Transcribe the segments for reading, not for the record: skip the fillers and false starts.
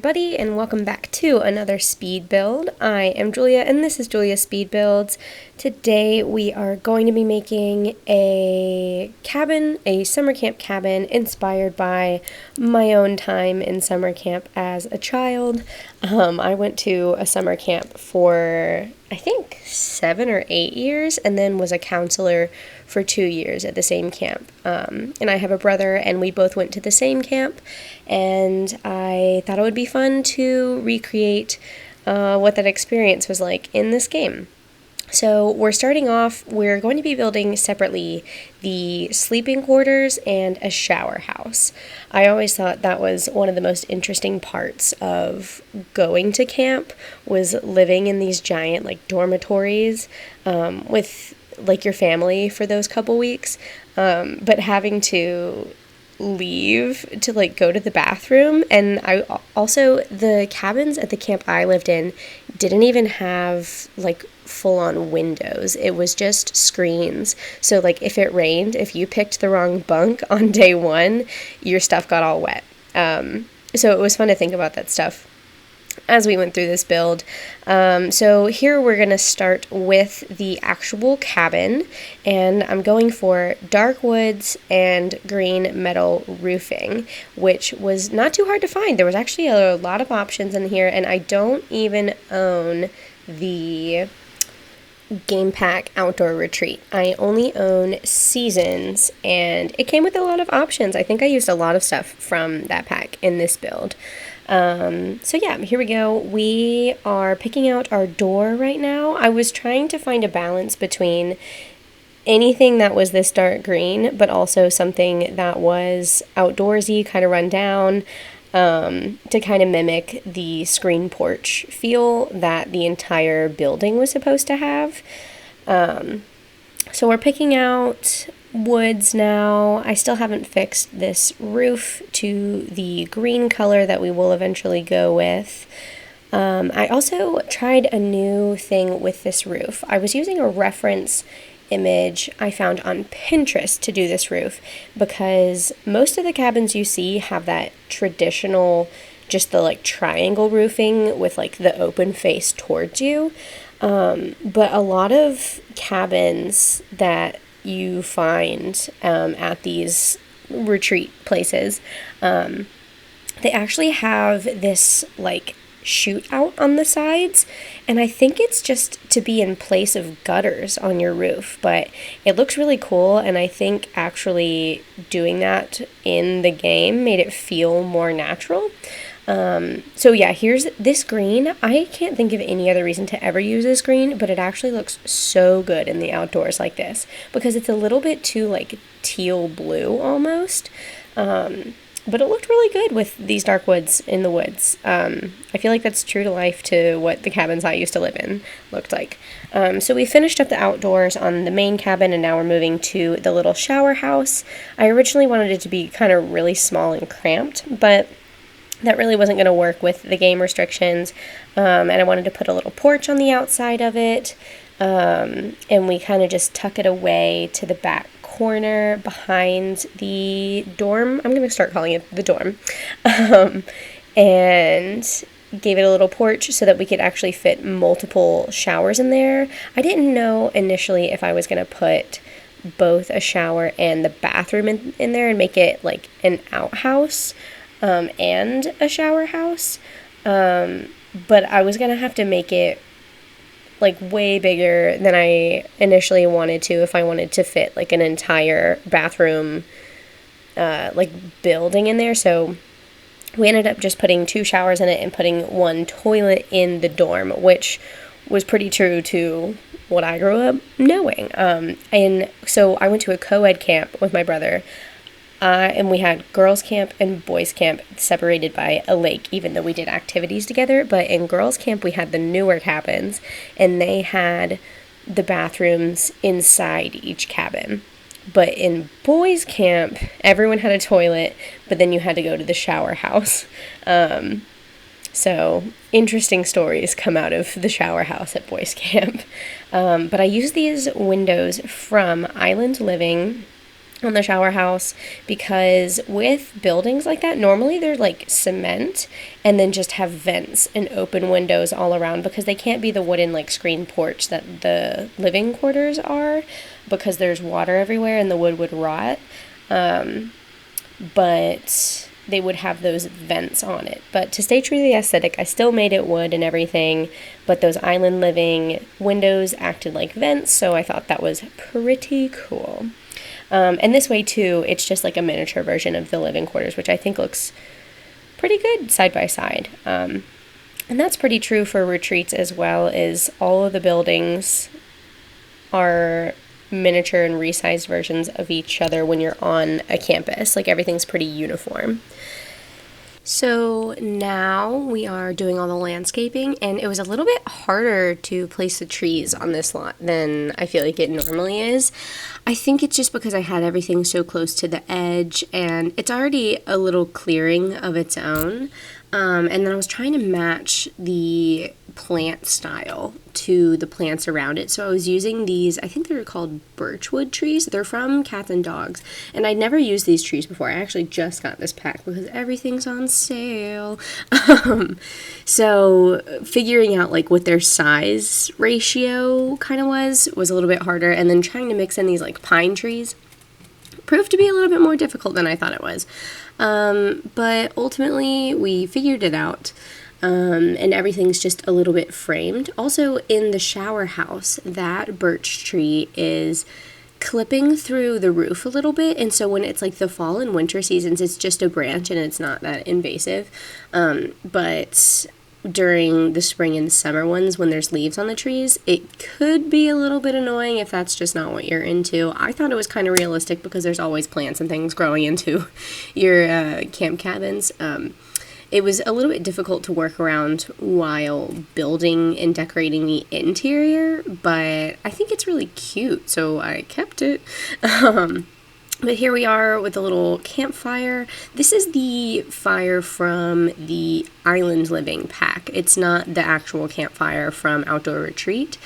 everybody, and welcome back to another speed build. I am Julia, and this is Julia Speed Builds. Today we are going to be making a cabin, a summer camp cabin, inspired by my own time in summer camp as a child. I went to a summer camp for, I think, 7 or 8 years, and then was a counselor for 2 years at the same camp. And I have a brother, and we both went to the same camp, and I thought it would be fun to recreate what that experience was like in this game. So we're starting off, we're going to be building separately the sleeping quarters and a shower house. I always thought that was one of the most interesting parts of going to camp, was living in these giant dormitories with your family for those couple weeks, but having to leave to go to the bathroom. And I also, the cabins at the camp I lived in didn't even have full-on windows. It was just screens. So if it rained, if you picked the wrong bunk on day one, your stuff got all wet. So it was fun to think about that stuff as we went through this build. So here we're going to start with the actual cabin, and I'm going for dark woods and green metal roofing, which was not too hard to find. There was actually a lot of options in here, and I don't even own the game pack outdoor retreat. I only own seasons, and it came with a lot of options. I think I used a lot of stuff from that pack in this build. So yeah, here we go. We are picking out our door right now. I was trying to find a balance between anything that was this dark green, but also something that was outdoorsy, kind of run down, to kind of mimic the screen porch feel that the entire building was supposed to have. So we're picking out woods now. I still haven't fixed this roof to the green color that we will eventually go with. I also tried a new thing with this roof. I was using a reference image I found on Pinterest to do this roof, because most of the cabins you see have that traditional, just the triangle roofing with the open face towards you. But a lot of cabins that you find at these retreat places, they actually have this shoot out on the sides, and I think it's just to be in place of gutters on your roof, but it looks really cool, and I think actually doing that in the game made it feel more natural. So yeah, here's this green. I can't think of any other reason to ever use this green, but it actually looks so good in the outdoors like this, because it's a little bit too teal blue almost. But it looked really good with these dark woods in the woods. I feel like that's true to life to what the cabins I used to live in looked like. So we finished up the outdoors on the main cabin, and now we're moving to the little shower house. I originally wanted it to be kind of really small and cramped, but that really wasn't going to work with the game restrictions, and I wanted to put a little porch on the outside of it, and we kind of just tuck it away to the back corner behind the dorm. I'm going to start calling it the dorm, and gave it a little porch so that we could actually fit multiple showers in there. I didn't know initially if I was going to put both a shower and the bathroom in there and make it an outhouse, and a shower house, but I was gonna have to make it way bigger than I initially wanted to if I wanted to fit an entire bathroom building in there. So we ended up just putting 2 showers in it and putting 1 toilet in the dorm, which was pretty true to what I grew up knowing. And so I went to a co-ed camp with my brother. And we had girls' camp and boys' camp separated by a lake, even though we did activities together. But in girls' camp, we had the newer cabins, and they had the bathrooms inside each cabin. But in boys' camp, everyone had a toilet, but then you had to go to the shower house. So interesting stories come out of the shower house at boys' camp. But I used these windows from Island Living. on the shower house, because with buildings like that, normally they're like cement and then just have vents and open windows all around, because they can't be the wooden like screen porch that the living quarters are, because there's water everywhere and the wood would rot. But they would have those vents on it. But to stay true to the aesthetic, I still made it wood and everything, but those island living windows acted like vents, so I thought that was pretty cool. And this way too, it's just like a miniature version of the living quarters, which I think looks pretty good side by side. And that's pretty true for retreats as well, is all of the buildings are miniature and resized versions of each other when you're on a campus. Like, everything's pretty uniform. So now we are doing all the landscaping, and it was a little bit harder to place the trees on this lot than I feel like it normally is. I think it's just because I had everything so close to the edge, and it's already a little clearing of its own. And then I was trying to match the plant style to the plants around it. So I was using these, I think they're called birchwood trees. They're from Cats and Dogs. And I'd never used these trees before. I actually just got this pack because everything's on sale. So figuring out like what their size ratio kind of was a little bit harder. And then trying to mix in these like pine trees proved to be a little bit more difficult than I thought it was. But ultimately we figured it out. And everything's just a little bit framed. Also, in the shower house, that birch tree is clipping through the roof a little bit, and so when it's like the fall and winter seasons, it's just a branch and it's not that invasive. But during the spring and summer ones, when there's leaves on the trees, it could be a little bit annoying if that's just not what you're into. I thought it was kind of realistic because there's always plants and things growing into your camp cabins. It was a little bit difficult to work around while building and decorating the interior, but I think it's really cute, so I kept it. But here we are with a little campfire. This is the fire from the Island Living pack. It's not the actual campfire from Outdoor Retreat.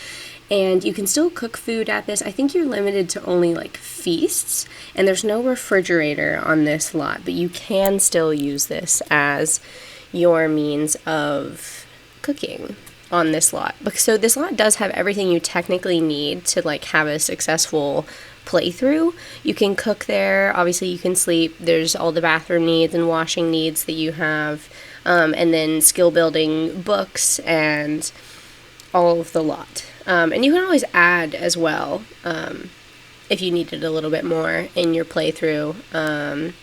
And you can still cook food at this. I think you're limited to only like feasts, and there's no refrigerator on this lot, but you can still use this as your means of cooking on this lot. So this lot does have everything you technically need to like have a successful playthrough. You can cook there, obviously you can sleep, there's all the bathroom needs and washing needs that you have, and then skill building books and all of the lot. And you can always add as well, if you needed a little bit more in your playthrough.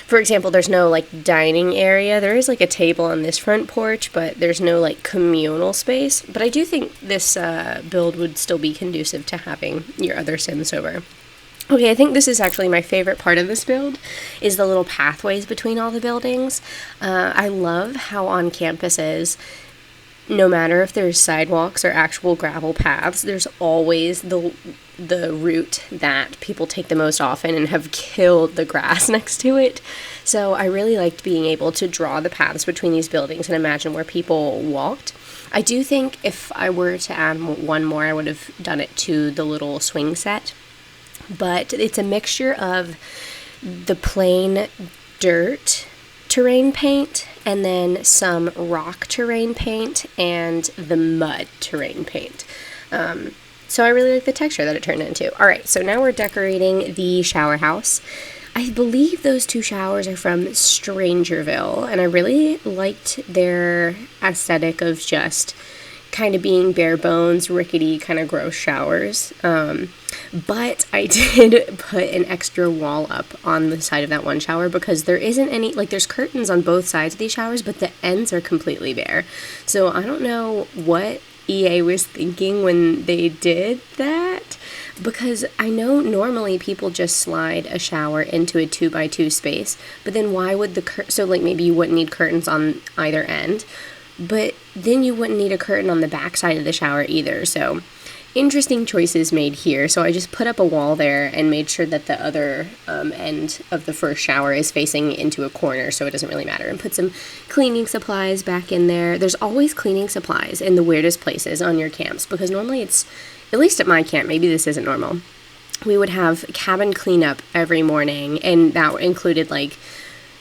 For example, there's no like dining area. There is like a table on this front porch, but there's no like communal space. But I do think this build would still be conducive to having your other Sims over. Okay, I think this is actually my favorite part of this build, is the little pathways between all the buildings. I love how on campuses, no matter if there's sidewalks or actual gravel paths, there's always the route that people take the most often and have killed the grass next to it. So I really liked being able to draw the paths between these buildings and imagine where people walked. I do think if I were to add one more, I would have done it to the little swing set. But it's a mixture of the plain dirt terrain paint and then some rock terrain paint and the mud terrain paint. So I really like the texture that it turned into. Alright, so now we're decorating the shower house. I believe those two showers are from Strangerville, and I really liked their aesthetic of just kind of being bare bones, rickety, kind of gross showers. But I did put an extra wall up on the side of that one shower because there isn't any, like there's curtains on both sides of these showers, but the ends are completely bare. So I don't know what EA was thinking when they did that, because I know normally people just slide a shower into a 2x2 space, but then why would so like maybe you wouldn't need curtains on either end, but then you wouldn't need a curtain on the back side of the shower either. So interesting choices made here. So I just put up a wall there and made sure that the other end of the first shower is facing into a corner, so it doesn't really matter, and put some cleaning supplies back in there. There's always cleaning supplies in the weirdest places on your camps, because normally it's, at least at my camp, maybe this isn't normal, we would have cabin cleanup every morning, and that included like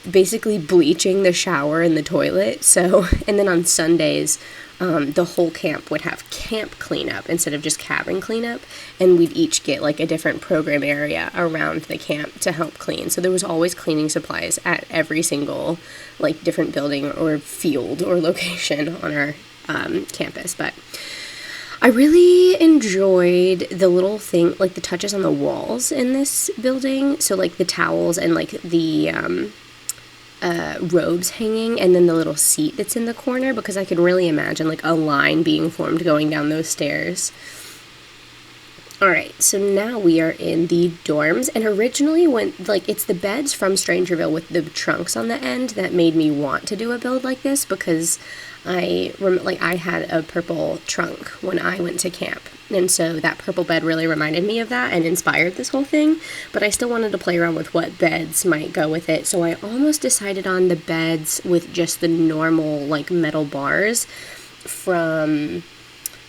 basically bleaching the shower and the toilet. So, and then on Sundays, the whole camp would have camp cleanup instead of just cabin cleanup, and we'd each get like a different program area around the camp to help clean. So there was always cleaning supplies at every single like different building or field or location on our campus. But I really enjoyed the little thing, like the touches on the walls in this building. So like the towels and like the robes hanging, and then the little seat that's in the corner, because I could really imagine like a line being formed going down those stairs. Alright, so now we are in the dorms, and originally when, like, it's the beds from Strangerville with the trunks on the end that made me want to do a build like this, because I had a purple trunk when I went to camp, and so that purple bed really reminded me of that and inspired this whole thing, but I still wanted to play around with what beds might go with it, so I almost decided on the beds with just the normal, like, metal bars from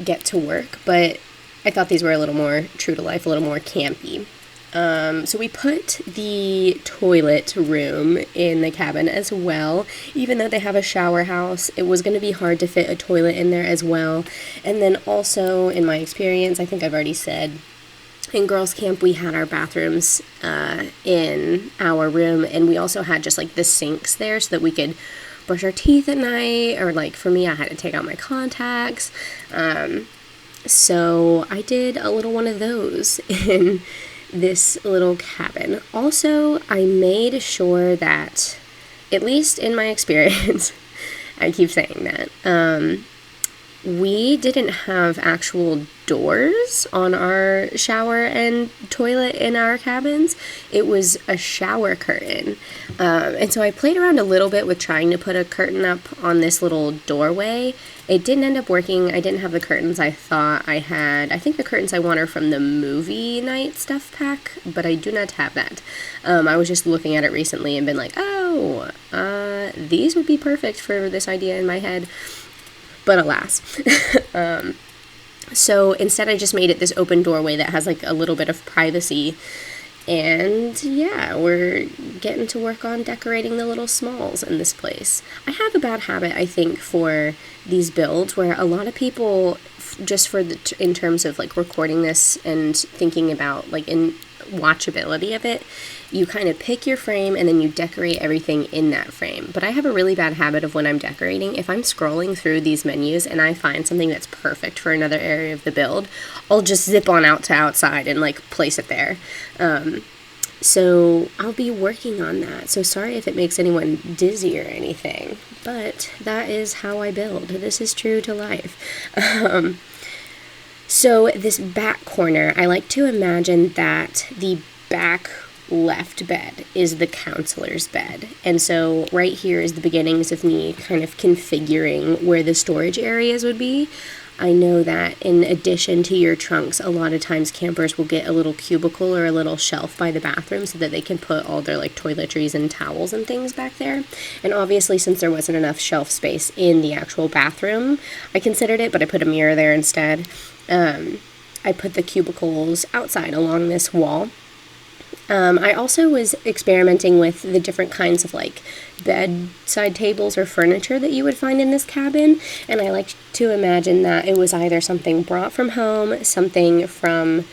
Get to Work, but I thought these were a little more true to life, a little more campy. So we put the toilet room in the cabin as well. Even though they have a shower house, it was going to be hard to fit a toilet in there as well. And then also, in my experience, I think I've already said, in girls' camp, we had our bathrooms in our room, and we also had just like the sinks there so that we could brush our teeth at night, or like for me, I had to take out my contacts. So I did a little one of those in this little cabin. Also, I made sure that, at least in my experience, I keep saying that, we didn't have actual doors on our shower and toilet in our cabins. It was a shower curtain. And so I played around a little bit with trying to put a curtain up on this little doorway. It didn't end up working. I didn't have the curtains I thought I had. I think the curtains I want are from the movie night stuff pack, but I do not have that. I was just looking at it recently and been like, oh, these would be perfect for this idea in my head. But alas. So instead I just made it this open doorway that has like a little bit of privacy. And yeah, we're getting to work on decorating the little smalls in this place. I have a bad habit, I think, for these builds where a lot of people, just for in terms of like recording this and thinking about like in watchability of it, you kind of pick your frame and then you decorate everything in that frame. But I have a really bad habit of when I'm decorating, if I'm scrolling through these menus and I find something that's perfect for another area of the build, I'll just zip on out to outside and like place it there. So I'll be working on that. So sorry if it makes anyone dizzy or anything, but that is how I build. This is true to life. So this back corner, I like to imagine that the back left bed is the counselor's bed. And so right here is the beginnings of me kind of configuring where the storage areas would be. I know that in addition to your trunks, a lot of times campers will get a little cubicle or a little shelf by the bathroom so that they can put all their like toiletries and towels and things back there. And obviously, since there wasn't enough shelf space in the actual bathroom, I considered it, but I put a mirror there instead. I put the cubicles outside along this wall. I also was experimenting with the different kinds of like bedside tables or furniture that you would find in this cabin, and I like to imagine that it was either something brought from home, something from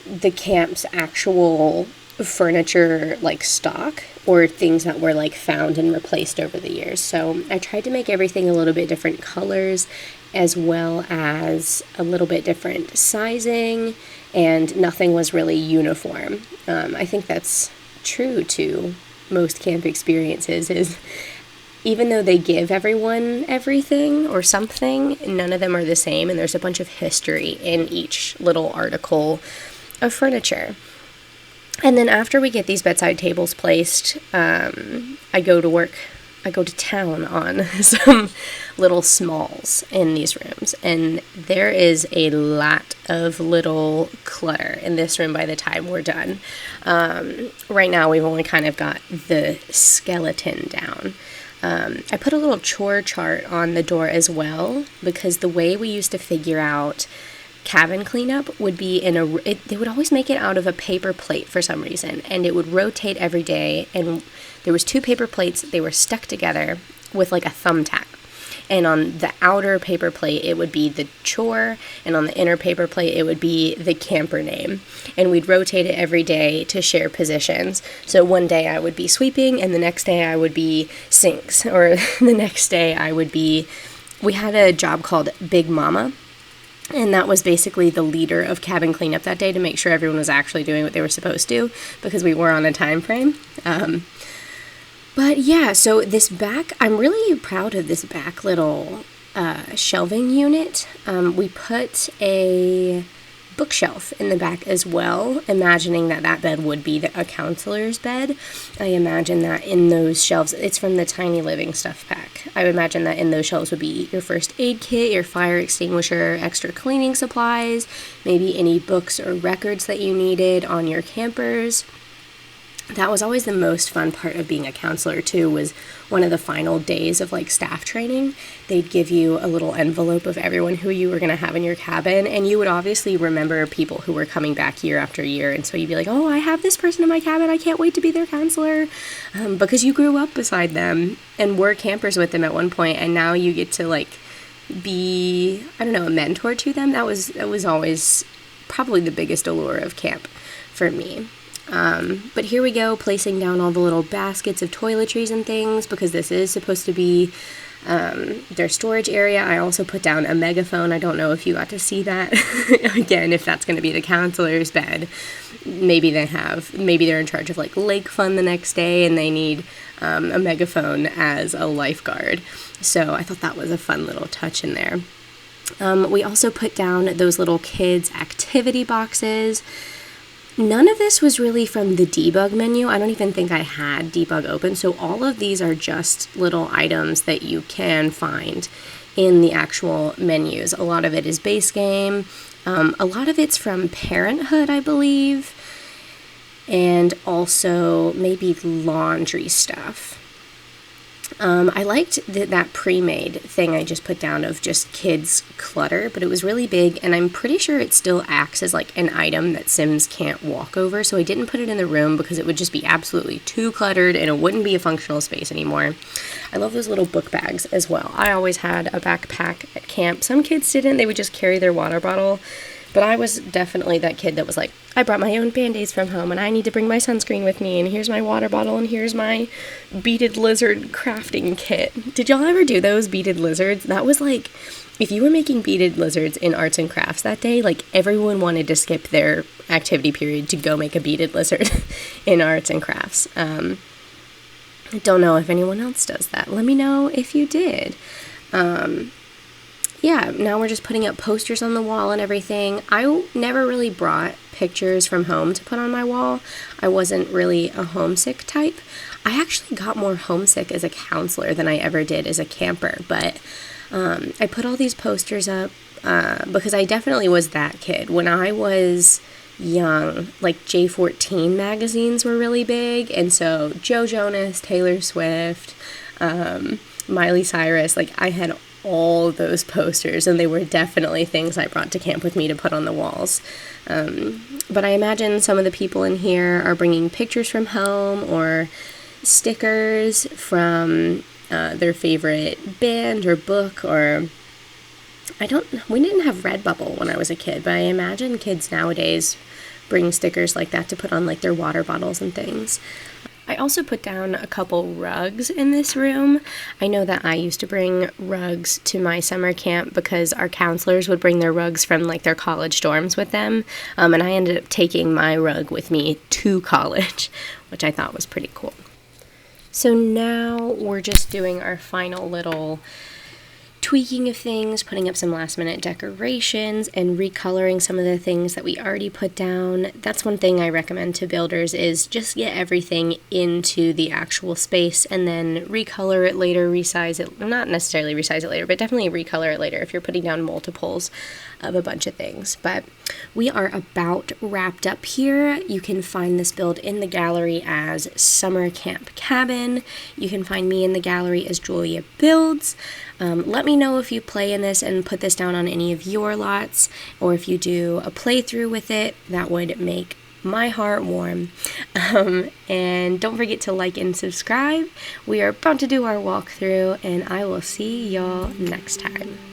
the camp's actual furniture like stock, or things that were like found and replaced over the years. So I tried to make everything a little bit different colors, as well as a little bit different sizing, and nothing was really uniform. I think that's true to most camp experiences, is even though they give everyone everything or something, none of them are the same, and there's a bunch of history in each little article of furniture. And then after we get these bedside tables placed, I go to town on some little smalls in these rooms, and there is a lot of little clutter in this room by the time we're done. Right now we've only kind of got the skeleton down. I put a little chore chart on the door as well, because the way we used to figure out cabin cleanup would be they would always make it out of a paper plate for some reason, and it would rotate every day, and there was 2 paper plates. They were stuck together with like a thumbtack, and on the outer paper plate it would be the chore, and on the inner paper plate it would be the camper name, and we'd rotate it every day to share positions. So one day I would be sweeping, and the next day I would be sinks, or the next day we had a job called Big Mama, and that was basically the leader of cabin cleanup that day to make sure everyone was actually doing what they were supposed to, because we were on a time frame. But yeah, so this back, I'm really proud of this back little shelving unit. We put a bookshelf in the back as well, imagining that bed would be a counselor's bed. I imagine that in those shelves, it's from the Tiny Living stuff pack. I would imagine that in those shelves would be your first aid kit, your fire extinguisher, extra cleaning supplies, maybe any books or records that you needed on your campers. That was always the most fun part of being a counselor too, was one of the final days of like staff training. They'd give you a little envelope of everyone who you were going to have in your cabin, and you would obviously remember people who were coming back year after year, and so you'd be like, oh, I have this person in my cabin, I can't wait to be their counselor, because you grew up beside them and were campers with them at one point, and now you get to like be, I don't know, a mentor to them. That was always probably the biggest allure of camp for me. But here we go, placing down all the little baskets of toiletries and things, because this is supposed to be their storage area. I also put down a megaphone. I don't know if you got to see that. Again, if that's going to be the counselor's bed, maybe they're in charge of like lake fun the next day, and they need a megaphone as a lifeguard. So I thought that was a fun little touch in there. We also put down those little kids' activity boxes. None of this was really from the debug menu. I don't even think I had debug open, so all of these are just little items that you can find in the actual menus. A lot of it is base game. A lot of it's from Parenthood, I believe, and also maybe laundry stuff. I liked that pre-made thing I just put down of just kids clutter, but it was really big, and I'm pretty sure it still acts as like an item that Sims can't walk over, so I didn't put it in the room because it would just be absolutely too cluttered and it wouldn't be a functional space anymore. I love those little book bags as well. I always had a backpack at camp. Some kids didn't, they would just carry their water bottle. But I was definitely that kid that was like, I brought my own Band-Aids from home, and I need to bring my sunscreen with me, and here's my water bottle, and here's my beaded lizard crafting kit. Did y'all ever do those beaded lizards? That was like, if you were making beaded lizards in arts and crafts that day, like everyone wanted to skip their activity period to go make a beaded lizard in arts and crafts. I don't know if anyone else does that. Let me know if you did. Yeah, now we're just putting up posters on the wall and everything. I never really brought pictures from home to put on my wall. I wasn't really a homesick type. I actually got more homesick as a counselor than I ever did as a camper, but I put all these posters up because I definitely was that kid. When I was young, like J14 magazines were really big, and so Joe Jonas, Taylor Swift, Miley Cyrus, like I had all those posters, and they were definitely things I brought to camp with me to put on the walls. But I imagine some of the people in here are bringing pictures from home or stickers from their favorite band or book, or we didn't have Redbubble when I was a kid, but I imagine kids nowadays bring stickers like that to put on like their water bottles and things. I also put down a couple rugs in this room. I know that I used to bring rugs to my summer camp because our counselors would bring their rugs from like their college dorms with them, and I ended up taking my rug with me to college, which I thought was pretty cool. So now we're just doing our final little tweaking of things, putting up some last minute decorations and recoloring some of the things that we already put down. That's one thing I recommend to builders, is just get everything into the actual space and then recolor it later, resize it, not necessarily resize it later, but definitely recolor it later if you're putting down multiples of a bunch of things. But we are about wrapped up here. You can find this build in the gallery as Summer Camp Cabin. You can find me in the gallery as Julia Builds. Let me know if you play in this and put this down on any of your lots, or if you do a playthrough with it. That would make my heart warm. And don't forget to like and subscribe. We are about to do our walkthrough, and I will see y'all next time.